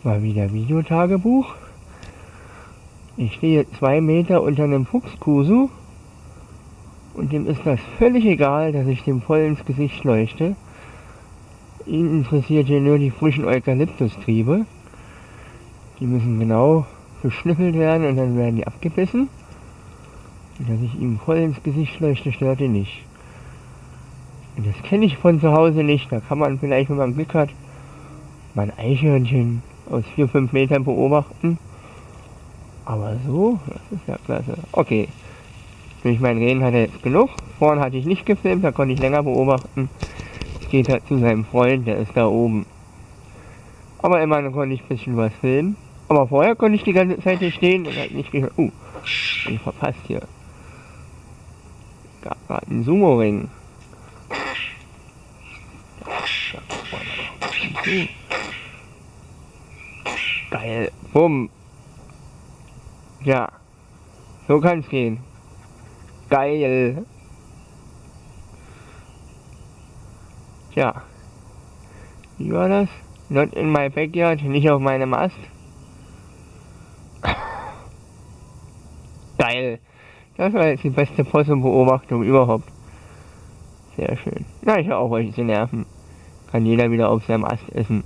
Mal wieder Videotagebuch. Ich stehe 2 Meter unter einem Fuchskusu und dem ist das völlig egal, dass ich dem voll ins Gesicht leuchte. Ihn interessiert hier nur die frischen Eukalyptustriebe. Die müssen genau geschnüffelt werden und dann werden die abgebissen. Und dass ich ihm voll ins Gesicht leuchte, stört ihn nicht. Und das kenne ich von zu Hause nicht. Da kann man vielleicht, wenn man Glück hat, mal ein Eichhörnchen aus 4-5 Metern beobachten. Aber so, das ist ja klasse. Okay, durch mein Reden hat er jetzt genug. Vorhin hatte ich nicht gefilmt, da konnte ich länger beobachten. Jetzt geht er zu seinem Freund, der ist da oben. Aber immerhin konnte ich ein bisschen was filmen. Aber vorher konnte ich die ganze Zeit hier stehen und halt nicht gehört. Ich verpasst hier. Gab gerade einen Sumo-Ring. Geil. Bumm. Ja. So kann's gehen. Geil. Tja. Wie war das? Not in my backyard, nicht auf meinem Ast. Geil. Das war jetzt die beste Possum-Beobachtung überhaupt. Sehr schön. Na, ich höre auf, euch zu nerven. Kann jeder wieder auf seinem Ast essen.